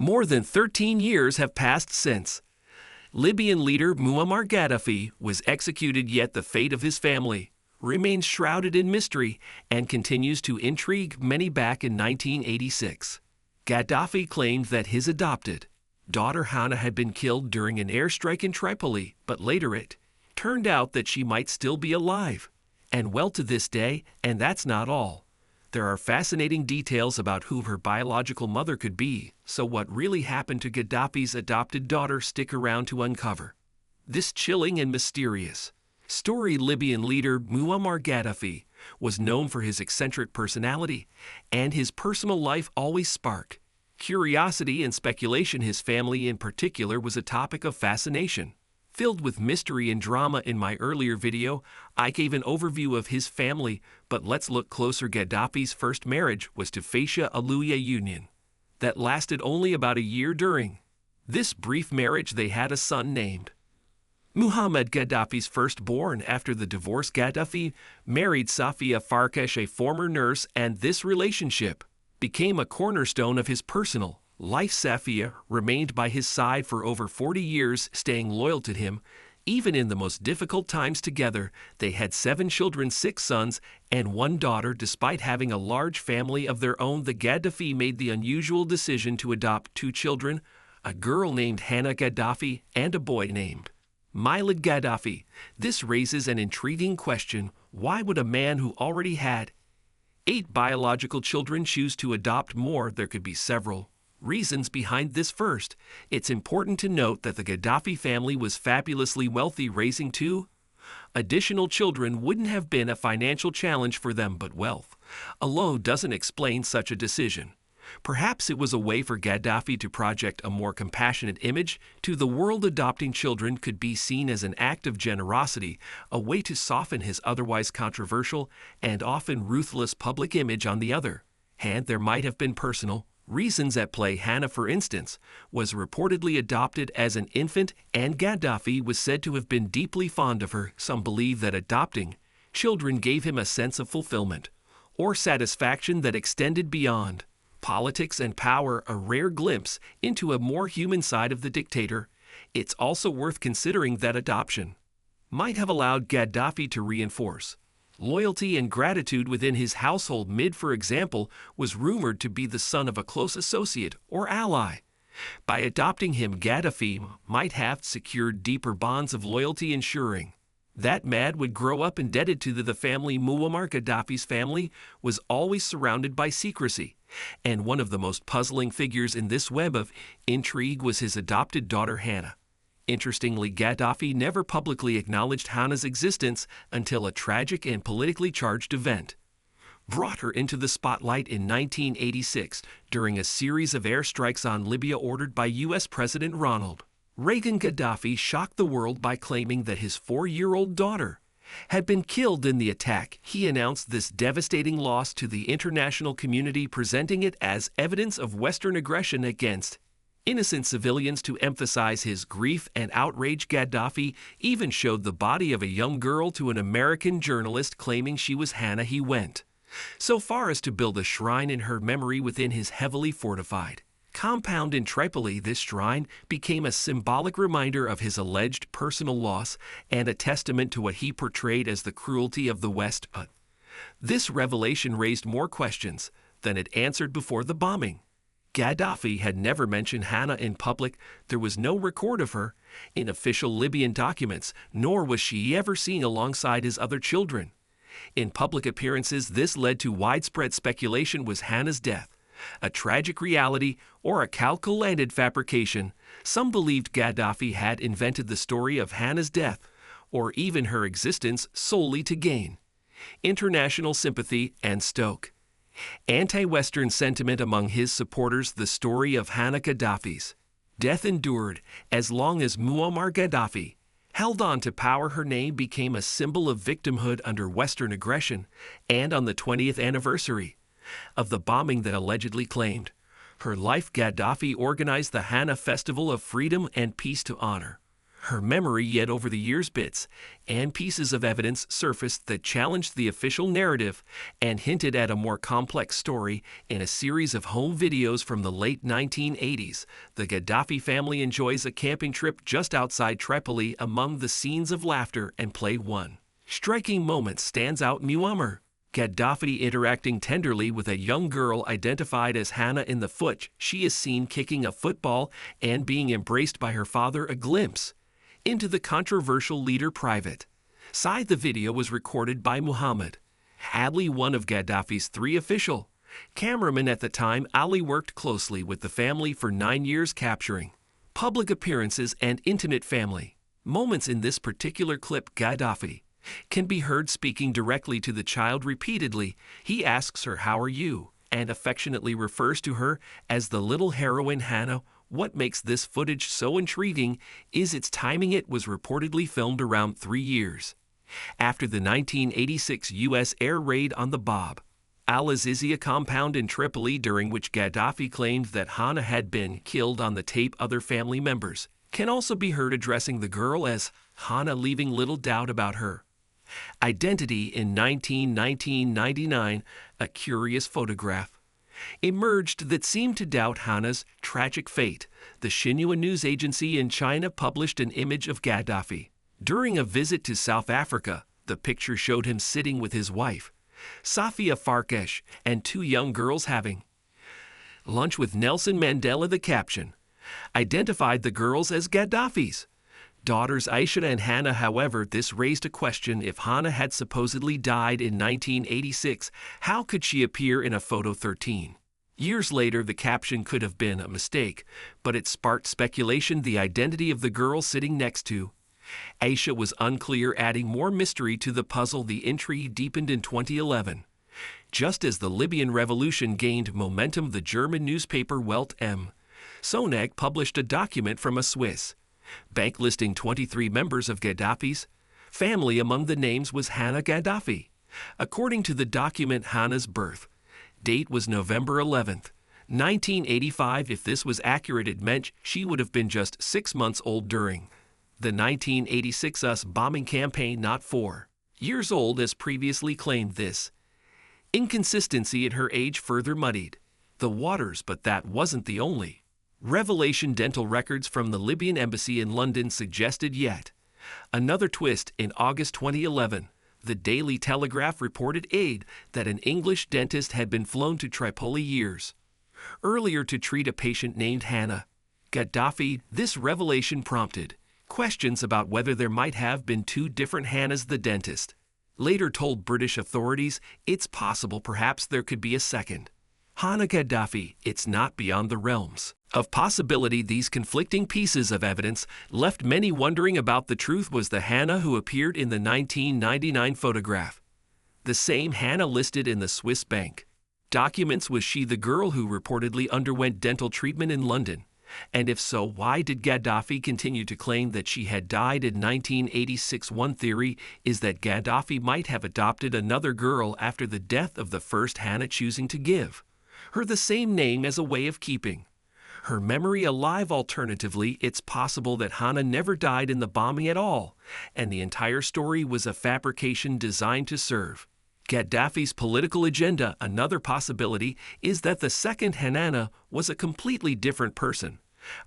More than 13 years have passed since. Libyan leader Muammar Gaddafi was executed, yet the fate of his family remains shrouded in mystery and continues to intrigue many. Back in 1986, Gaddafi claimed that his adopted daughter Hana had been killed during an airstrike in Tripoli, but later it turned out that she might still be alive and well to this day. And that's not all. There are fascinating details about who her biological mother could be, so what really happened to Gaddafi's adopted daughter? Stick around to uncover this chilling and mysterious story. Libyan leader Muammar Gaddafi was known for his eccentric personality, and his personal life always sparked curiosity and speculation. His family in particular was a topic of fascination, filled with mystery and drama. In my earlier video, I gave an overview of his family, but let's look closer. Gaddafi's first marriage was to Faisha Alouia, union that lasted only about a year. During this brief marriage, they had a son named Muhammad, Gaddafi's firstborn. After the divorce, Gaddafi married Safia Farkesh, a former nurse, and this relationship became a cornerstone of his personal life. Safia remained by his side for over 40 years, staying loyal to him even in the most difficult times. Together, they had 7 children, 6 sons and 1 daughter. Despite having a large family of their own, the Gaddafi made the unusual decision to adopt 2 children, a girl named Hana Gaddafi and a boy named Milad Gaddafi. This raises an intriguing question: why would a man who already had 8 biological children choose to adopt more? There could be several reasons behind this. First, it's important to note that the Gaddafi family was fabulously wealthy. Raising 2 additional children wouldn't have been a financial challenge for them, but wealth alone doesn't explain such a decision. Perhaps it was a way for Gaddafi to project a more compassionate image to the world. Adopting children could be seen as an act of generosity, a way to soften his otherwise controversial and often ruthless public image. On the other hand, there might have been personal reasons at play. Hana, for instance, was reportedly adopted as an infant, and Gaddafi was said to have been deeply fond of her. Some believe that adopting children gave him a sense of fulfillment or satisfaction that extended beyond politics and power, a rare glimpse into a more human side of the dictator. It's also worth considering that adoption might have allowed Gaddafi to reinforce loyalty and gratitude within his household. Mid, for example, was rumored to be the son of a close associate or ally. By adopting him, Gaddafi might have secured deeper bonds of loyalty, ensuring that Mad would grow up indebted to the family. Muammar Gaddafi's family was always surrounded by secrecy, and one of the most puzzling figures in this web of intrigue was his adopted daughter Hana. Interestingly, Gaddafi never publicly acknowledged Hana's existence until a tragic and politically charged event brought her into the spotlight in 1986 during a series of airstrikes on Libya ordered by U.S. President Ronald Reagan. Gaddafi shocked the world by claiming that his 4-year-old daughter had been killed in the attack. He announced this devastating loss to the international community, presenting it as evidence of Western aggression against innocent civilians. To emphasize his grief and outrage, Gaddafi even showed the body of a young girl to an American journalist, claiming she was Hana. He went so far as to build a shrine in her memory within his heavily fortified compound in Tripoli. This shrine became a symbolic reminder of his alleged personal loss and a testament to what he portrayed as the cruelty of the West. But this revelation raised more questions than it answered before the bombing. Gaddafi had never mentioned Hana in public. There was no record of her in official Libyan documents, nor was she ever seen alongside his other children in public appearances. This led to widespread speculation: was Hana's death a tragic reality or a calculated fabrication? Some believed Gaddafi had invented the story of Hana's death or even her existence solely to gain international sympathy and stoke anti-Western sentiment among his supporters. The story of Hana Gaddafi's death endured as long as Muammar Gaddafi held on to power. Her name became a symbol of victimhood under Western aggression, and on the 20th anniversary of the bombing that allegedly claimed her life, Gaddafi organized the Hana Festival of Freedom and Peace to honor Her memory, yet over the years, bits and pieces of evidence surfaced that challenged the official narrative and hinted at a more complex story. In a series of home videos from the late 1980s, the Gaddafi family enjoys a camping trip just outside Tripoli. Among the scenes of laughter and play, one striking moment stands out: Muammar Gaddafi interacting tenderly with a young girl identified as Hannah in the footage. She is seen kicking a football and being embraced by her father, a glimpse into the controversial leader. Private side, the video was recorded by Muhammad Hadley, one of Gaddafi's 3 official cameramen at the time. Ali worked closely with the family for 9 years, capturing public appearances and intimate family moments. In this particular clip, Gaddafi can be heard speaking directly to the child repeatedly. He asks her, "How are you?" and affectionately refers to her as the little heroine Hannah. What makes this footage so intriguing is its timing. It was reportedly filmed around 3 years after the 1986 U.S. air raid on the Bab al-Azizia compound in Tripoli, during which Gaddafi claimed that Hannah had been killed. On the tape, other family members can also be heard addressing the girl as Hannah, leaving little doubt about her identity. In 1999, a curious photograph emerged that seemed to doubt Hannah's tragic fate. The Xinhua news agency in China published an image of Gaddafi during a visit to South Africa. The picture showed him sitting with his wife, Safia Farkesh, and 2 young girls having lunch with Nelson Mandela. The caption identified the girls as Gaddafi's daughters, Aisha and Hannah. However, this raised a question: if Hannah had supposedly died in 1986, how could she appear in a photo 13 years later? The caption could have been a mistake, but it sparked speculation. The identity of the girl sitting next to Aisha was unclear, adding more mystery to the puzzle. The intrigue deepened in 2011. Just as the Libyan revolution gained momentum, the German newspaper Welt am Sonntag published a document from a Swiss bank listing 23 members of Gaddafi's family. Among the names was Hannah Gaddafi. According to the document, Hannah's birth date was November 11th, 1985. If this was accurate, it meant she would have been just 6 months old during the 1986 US bombing campaign, not 4 years old as previously claimed. This inconsistency in her age further muddied the waters, but that wasn't the only revelation. Dental records from the Libyan embassy in London suggested yet another twist. In August 2011, the Daily Telegraph reported that an English dentist had been flown to Tripoli years earlier to treat a patient named Hannah Gaddafi. This revelation prompted questions about whether there might have been 2 different Hannahs. The dentist later told British authorities it's possible perhaps there could be a second Hannah Gaddafi. It's not beyond the realms of possibility. These conflicting pieces of evidence left many wondering about the truth. Was the Hannah who appeared in the 1999 photograph the same Hannah listed in the Swiss bank documents? Was she the girl who reportedly underwent dental treatment in London? And if so, why did Gaddafi continue to claim that she had died in 1986? One theory is that Gaddafi might have adopted another girl after the death of the first Hannah, choosing to give her the same name as a way of keeping her memory alive. Alternatively, it's possible that Hannah never died in the bombing at all, and the entire story was a fabrication designed to serve Gaddafi's political agenda. Another possibility is that the second Hannah was a completely different person,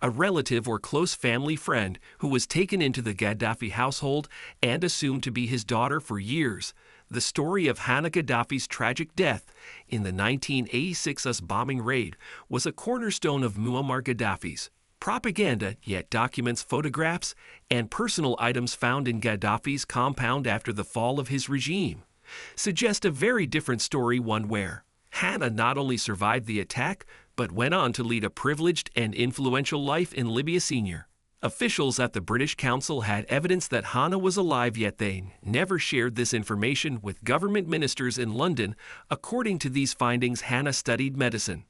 a relative or close family friend who was taken into the Gaddafi household and assumed to be his daughter for years. The story of Hannah Gaddafi's tragic death in the 1986 US bombing raid was a cornerstone of Muammar Gaddafi's propaganda, yet documents, photographs, and personal items found in Gaddafi's compound after the fall of his regime suggest a very different story, one where Hannah not only survived the attack, but went on to lead a privileged and influential life in Libya. Senior officials at the British Council had evidence that Hannah was alive, yet they never shared this information with government ministers in London. According to these findings, Hannah studied medicine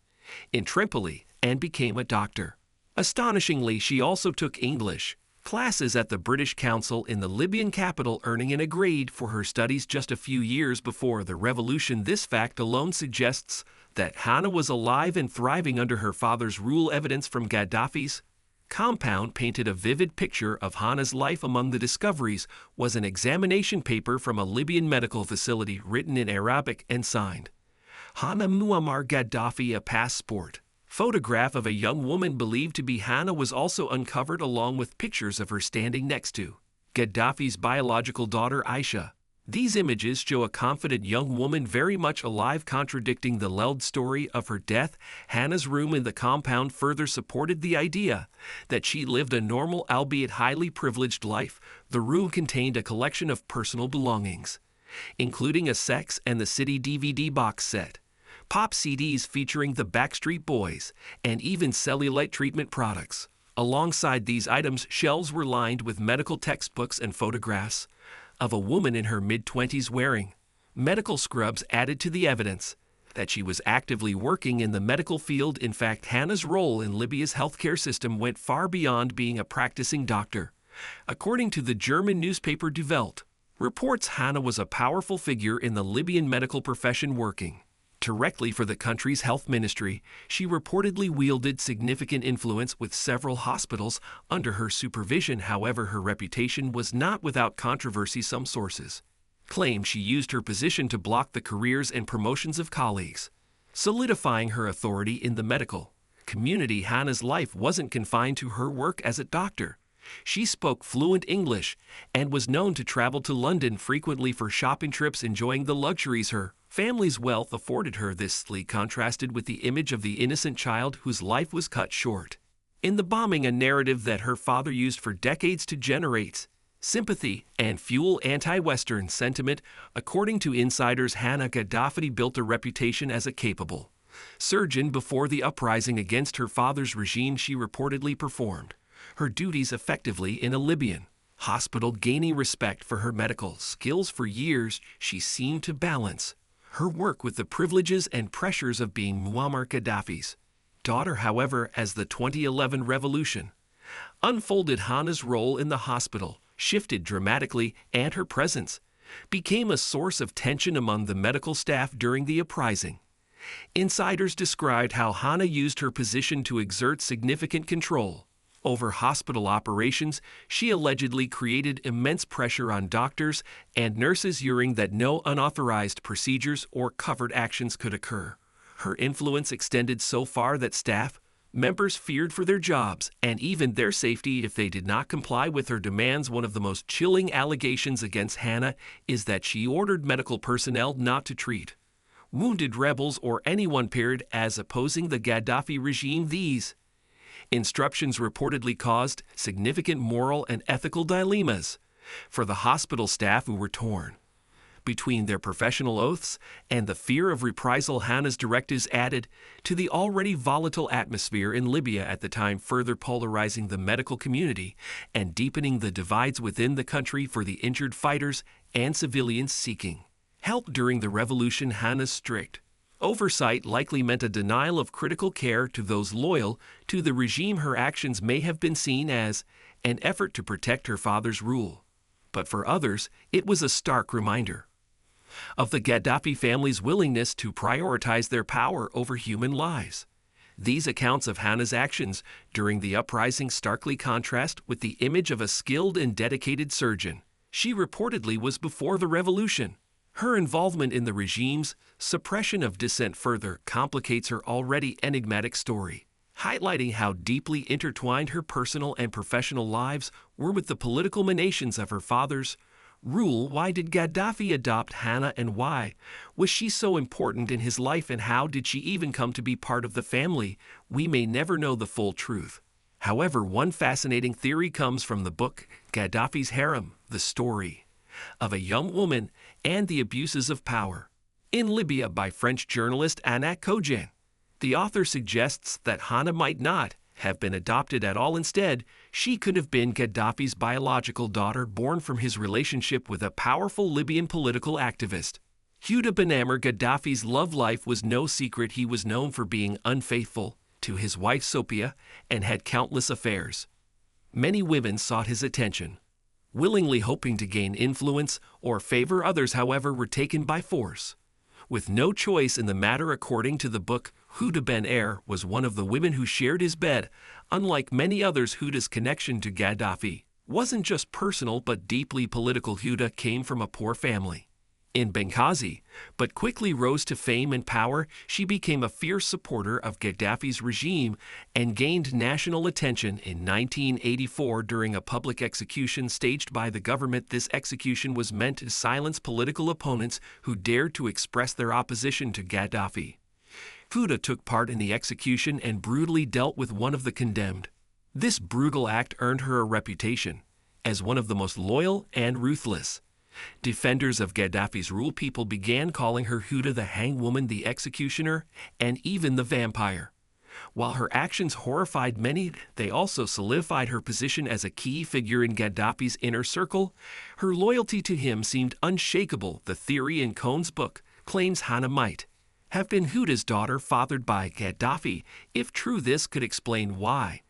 in Tripoli and became a doctor. Astonishingly, she also took English classes at the British Council in the Libyan capital, earning a grade for her studies just a few years before the revolution. This fact alone suggests that Hannah was alive and thriving under her father's rule. Evidence from Gaddafi's compound painted a vivid picture of Hana's life. Among the discoveries was an examination paper from a Libyan medical facility written in Arabic and signed, Hana Muammar Gaddafi, a passport. Photograph of a young woman believed to be Hana was also uncovered, along with pictures of her standing next to Gaddafi's biological daughter Aisha. These images show a confident young woman very much alive, contradicting the alleged story of her death. Hana's room in the compound further supported the idea that she lived a normal, albeit highly privileged life. The room contained a collection of personal belongings, including a Sex and the City DVD box set, pop CDs featuring the Backstreet Boys, and even cellulite treatment products. Alongside these items, shelves were lined with medical textbooks and photographs of a woman in her mid-20s wearing medical scrubs added to the evidence that she was actively working in the medical field. In fact, Hana's role in Libya's healthcare system went far beyond being a practicing doctor. According to the German newspaper Die Welt, reports Hana was a powerful figure in the Libyan medical profession, working directly for the country's health ministry. She reportedly wielded significant influence with several hospitals under her supervision. However, her reputation was not without controversy. Some sources claim she used her position to block the careers and promotions of colleagues, solidifying her authority in the medical community. Hana's life wasn't confined to her work as a doctor. She spoke fluent English and was known to travel to London frequently for shopping trips, enjoying the luxuries her family's wealth afforded her. This contrasted with the image of the innocent child whose life was cut short in the bombing, a narrative that her father used for decades to generate sympathy and fuel anti-Western sentiment. According to insiders, Hana Gaddafi built a reputation as a capable surgeon before the uprising against her father's regime. She reportedly performed her duties effectively in a Libyan hospital, gaining respect for her medical skills. For years, she seemed to balance her work with the privileges and pressures of being Muammar Gaddafi's daughter. However, as the 2011 revolution unfolded, Hana's role in the hospital shifted dramatically, and her presence became a source of tension among the medical staff during the uprising. Insiders described how Hana used her position to exert significant control over hospital operations. She allegedly created immense pressure on doctors and nurses, ensuring that no unauthorized procedures or covert actions could occur. Her influence extended so far that staff members feared for their jobs and even their safety if they did not comply with her demands. One of the most chilling allegations against Hana is that she ordered medical personnel not to treat wounded rebels or anyone paired as opposing the Gaddafi regime. These instructions reportedly caused significant moral and ethical dilemmas for the hospital staff, who were torn between their professional oaths and the fear of reprisal. Hana's directives added to the already volatile atmosphere in Libya at the time, further polarizing the medical community and deepening the divides within the country for the injured fighters and civilians seeking help during the revolution. Hana's strict oversight likely meant a denial of critical care to those loyal to the regime. Her actions may have been seen as an effort to protect her father's rule, but for others, it was a stark reminder of the Gaddafi family's willingness to prioritize their power over human lives. These accounts of Hana's actions during the uprising starkly contrast with the image of a skilled and dedicated surgeon she reportedly was before the revolution. Her involvement in the regime's suppression of dissent further complicates her already enigmatic story, highlighting how deeply intertwined her personal and professional lives were with the political machinations of her father's rule. Why did Gaddafi adopt Hana, and why was she so important in his life, and how did she even come to be part of the family? We may never know the full truth. However, one fascinating theory comes from the book Gaddafi's Harem, the story of a young woman and the abuses of power in Libya by French journalist Anat Kojan. The author suggests that Hana might not have been adopted at all. Instead, she could have been Gaddafi's biological daughter, born from his relationship with a powerful Libyan political activist. Huda Ben-Amr. Gaddafi's love life was no secret. He was known for being unfaithful to his wife Sophia and had countless affairs. Many women sought his attention, willingly hoping to gain influence or favor. Others, however, were taken by force, with no choice in the matter. According to the book Huda Ben Er was one of the women who shared his bed. Unlike many others, Huda's connection to Gaddafi wasn't just personal but deeply political. Huda came from a poor family in Benghazi, but quickly rose to fame and power. She became a fierce supporter of Gaddafi's regime and gained national attention in 1984 during a public execution staged by the government. This execution was meant to silence political opponents who dared to express their opposition to Gaddafi. Huda took part in the execution and brutally dealt with one of the condemned. This brutal act earned her a reputation as one of the most loyal and ruthless defenders of Gaddafi's rule. People began calling her Huda the hangwoman, the executioner, and even the vampire. While her actions horrified many, they also solidified her position as a key figure in Gaddafi's inner circle. Her loyalty to him seemed unshakable. The theory in Cohn's book claims Hana might have been Huda's daughter fathered by Gaddafi. If true, this could explain why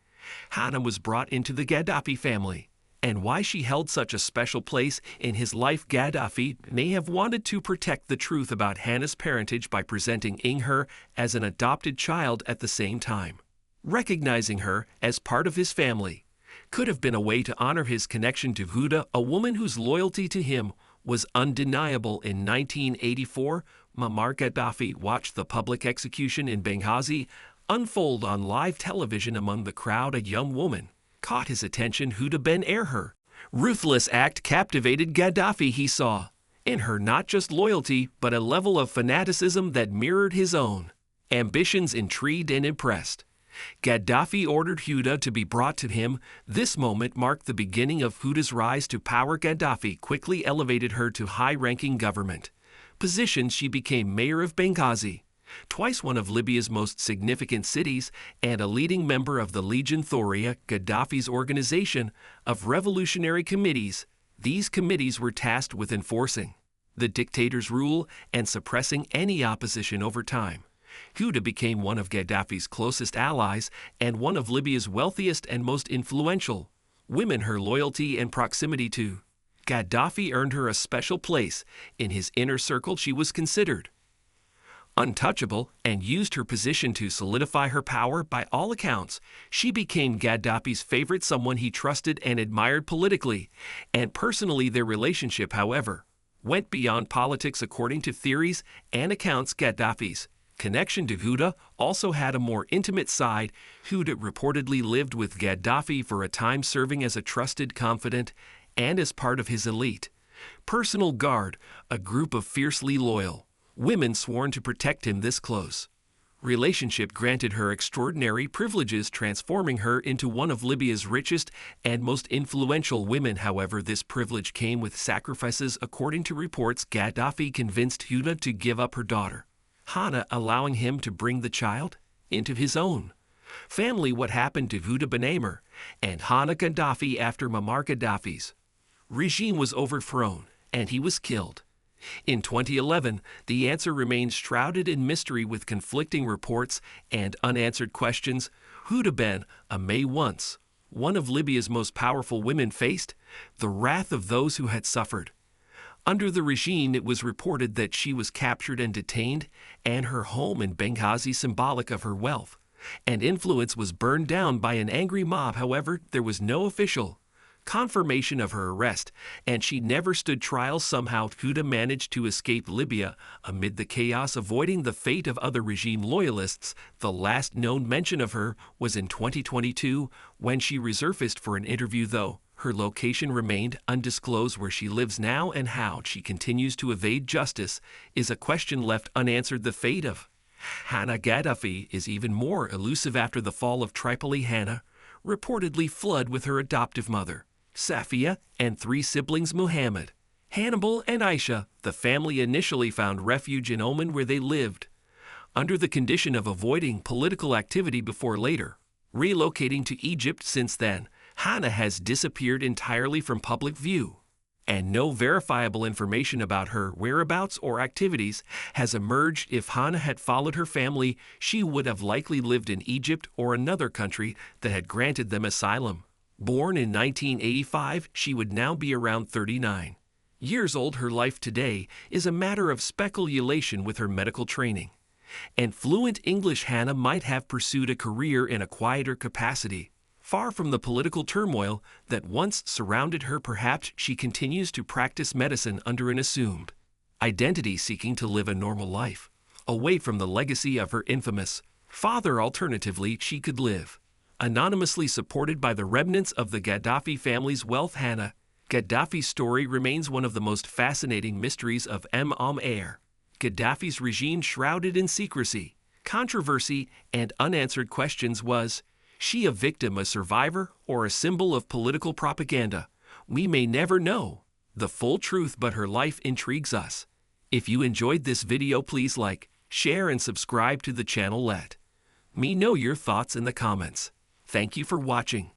Hana was brought into the Gaddafi family and why she held such a special place in his life. Gaddafi may have wanted to protect the truth about Hana's parentage by presenting her as an adopted child at the same time. Recognizing her as part of his family could have been a way to honor his connection to Huda, a woman whose loyalty to him was undeniable. In 1984, Muammar Gaddafi watched the public execution in Benghazi unfold on live television. Among the crowd, a young woman caught his attention. Huda Ben Er, her ruthless act captivated Gaddafi. He saw in her not just loyalty, but a level of fanaticism that mirrored his own ambitions. Intrigued and impressed, Gaddafi ordered Huda to be brought to him. This moment marked the beginning of Huda's rise to power. Gaddafi quickly elevated her to high-ranking government positions. She became mayor of Benghazi, twice one of Libya's most significant cities, and a leading member of the Legion Thoria, Gaddafi's organization of revolutionary committees. These committees were tasked with enforcing the dictator's rule and suppressing any opposition. Over time, Huda became one of Gaddafi's closest allies and one of Libya's wealthiest and most influential women. Her loyalty and proximity to Gaddafi earned her a special place in his inner circle. She was considered untouchable and used her position to solidify her power. By all accounts, she became Gaddafi's favorite, someone he trusted and admired politically and personally. Their relationship, however, went beyond politics. According to theories and accounts, Gaddafi's connection to Huda also had a more intimate side. Huda reportedly lived with Gaddafi for a time, serving as a trusted confidant and as part of his elite personal guard, a group of fiercely loyal women sworn to protect him. This close relationship granted her extraordinary privileges, transforming her into one of Libya's richest and most influential women. However, this privilege came with sacrifices. According to reports, Gaddafi convinced Huda to give up her daughter Hana, allowing him to bring the child into his own family. What happened to Huda Ben Er and Hana Gaddafi after Muammar Gaddafi's regime was overthrown and he was killed in 2011, the answer remains shrouded in mystery, with conflicting reports and unanswered questions. Huda Ben Er, once one of Libya's most powerful women, faced the wrath of those who had suffered under the regime. It was reported that she was captured and detained, and her home in Benghazi, symbolic of her wealth and influence, was burned down by an angry mob. However, there was no official confirmation of her arrest, and she never stood trial. Somehow, Huda managed to escape Libya amid the chaos, avoiding the fate of other regime loyalists. The last known mention of her was in 2022 when she resurfaced for an interview, though her location remained undisclosed. Where she lives now and how she continues to evade justice is a question left unanswered. The fate of Hana Gaddafi is even more elusive. After the fall of Tripoli, Hana reportedly fled with her adoptive mother, Safia, and three siblings, Muhammad, Hannibal, and Aisha. The family initially found refuge in Oman, where they lived under the condition of avoiding political activity before later relocating to Egypt. Since then, Hana has disappeared entirely from public view, and no verifiable information about her whereabouts or activities has emerged. If Hana had followed her family, she would have likely lived in Egypt or another country that had granted them asylum. Born in 1985, she would now be around 39 years old. Her life today is a matter of speculation. With her medical training and fluent English Hannah might have pursued a career in a quieter capacity. Far from the political turmoil that once surrounded her, perhaps she continues to practice medicine under an assumed identity, seeking to live a normal life, away from the legacy of her infamous father. Alternatively, she could live anonymously, supported by the remnants of the Gaddafi family's wealth. Hannah Gaddafi's story remains one of the most fascinating mysteries of Air. Gaddafi's regime, shrouded in secrecy, controversy, and unanswered questions, was she a victim, a survivor, or a symbol of political propaganda? We may never know the full truth, but her life intrigues us. If you enjoyed this video, please like, share, and subscribe to the channel. Let me know your thoughts in the comments. Thank you for watching.